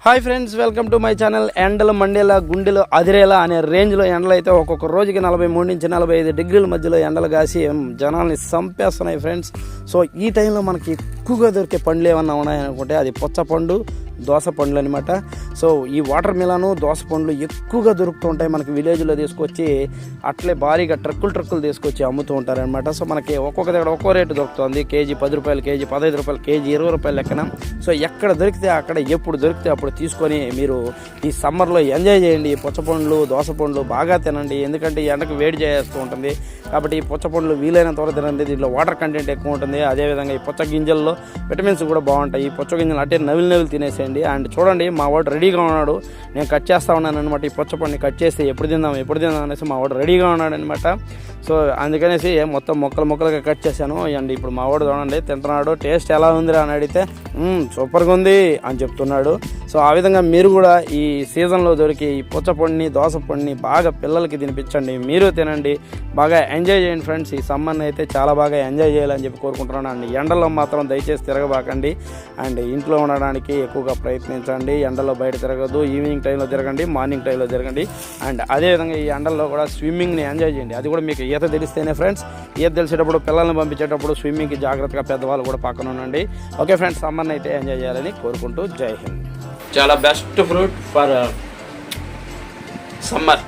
Hi friends, welcome to my channel. ఎండలు Mandela గుండెలు అదిరేలా అనే రేంజ్లో ఎండలు అయితే ఒక్కొక్క రోజుకి 43 నుంచి 45 డిగ్రీల మధ్యలో ఎండలు కాసి జనాల్ని చంపేస్తున్నాయి ఫ్రెండ్స్. సో ఈ టైంలో మనకి ఎక్కువగా దొరికే పండ్లు ఏమన్నా ఉన్నాయనుకుంటే అది పుచ్చపండు, దోస పండ్లు అనమాట. సో ఈ వాటర్ మిలాను, దోస పండ్లు ఎక్కువగా దొరుకుతూ ఉంటాయి మనకి విలేజ్లో. తీసుకొచ్చి అట్లే భారీగా ట్రక్కులు తీసుకొచ్చి అమ్ముతూ ఉంటారనమాట. సో మనకి ఒక్కొక్క దగ్గర ఒక్కో రేటు దొరుకుతుంది. కేజీ 10 రూపాయలు, కేజీ 15 రూపాయలు, కేజీ 20 రూపాయలు లెక్కన. సో ఎక్కడ దొరికితే అక్కడ, ఎప్పుడు దొరికితే అప్పుడు తీసుకొని మీరు ఈ సమ్మర్లో ఎంజాయ్ చేయండి. పుచ్చపండ్లు, దోస పండ్లు బాగా తినండి. ఎందుకంటే ఈ ఎండకు వేడి చేస్తూ ఉంటుంది కాబట్టి ఈ పుచ్చపండ్లు వీలైనంత వరకు తినండి. దీంట్లో వాటర్ కంటెంట్ ఎక్కువ ఉంటుంది. అదేవిధంగా ఈ పుచ్చ గింజల్లో విటమిన్స్ కూడా బాగుంటాయి. ఈ పుచ్చ గింజలు అంటే నవిలు తినేసేయండి. అండ్ చూడండి, మా వాడు రెడీగా ఉన్నాడు. నేను కట్ చేస్తూ ఉన్నాను అనమాట. ఈ పుచ్చపండుని కట్ చేసి ఎప్పుడు తిందాం అనేసి మా వాడు రెడీగా ఉన్నాడు అనమాట. సో అందుకనేసి మొత్తం ముక్కలుగా కట్ చేశాను. అండ్ ఇప్పుడు మా వాడు చూడండి తింటున్నాడు. టేస్ట్ ఎలా ఉందిరా అని అడిగితే సూపర్గా ఉంది అని చెప్తున్నాడు. సో ఆ విధంగా మీరు కూడా ఈ సీజన్లో దొరికి ఈ పుచ్చపండుని, దోస పండుని బాగా పిల్లలకి తినిపించండి. మీరు తినండి, బాగా ఎంజాయ్ చేయండి ఫ్రెండ్స్. ఈ సమ్మర్ని అయితే చాలా బాగా ఎంజాయ్ చేయాలని చెప్పి కోరుకుంటున్నాను. అండ్ ఎండలో మాత్రం దయచేసి తిరగబాకండి. అండ్ ఇంట్లో ఉండడానికి ఎక్కువగా ప్రయత్నించండి. ఎండలో బయట తిరగదు. ఈవినింగ్ టైంలో తిరగండి, మార్నింగ్ టైంలో తిరగండి. అండ్ అదేవిధంగా ఈ ఎండల్లో కూడా స్విమ్మింగ్ని ఎంజాయ్ చేయండి. అది కూడా మీకు ఈత తెలిస్తేనే ఫ్రెండ్స్. ఈత తెలిసేటప్పుడు, పిల్లల్ని పంపించేటప్పుడు స్విమ్మింగ్కి జాగ్రత్తగా పెద్దవాళ్ళు కూడా పక్కన ఉండండి. ఓకే ఫ్రెండ్స్, సమ్మర్ని అయితే ఎంజాయ్ చేయాలని కోరుకుంటూ జై హింద్. చాలా best fruit for summer.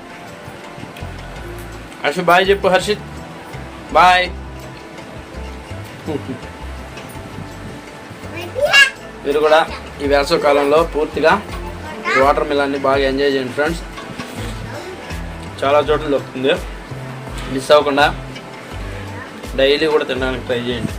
Harshit బాయ్ చెప్పు. హర్షిత్ బాయ్. మీరు కూడా ఈ వేసవికాలంలో పూర్తిగా వాటర్ మిలాన్ని బాగా ఎంజాయ్ చేయండి ఫ్రెండ్స్. చాలా చోట్ల దొరుకుతుంది. మిస్ అవ్వకుండా డైలీ కూడా తినడానికి ట్రై చేయండి.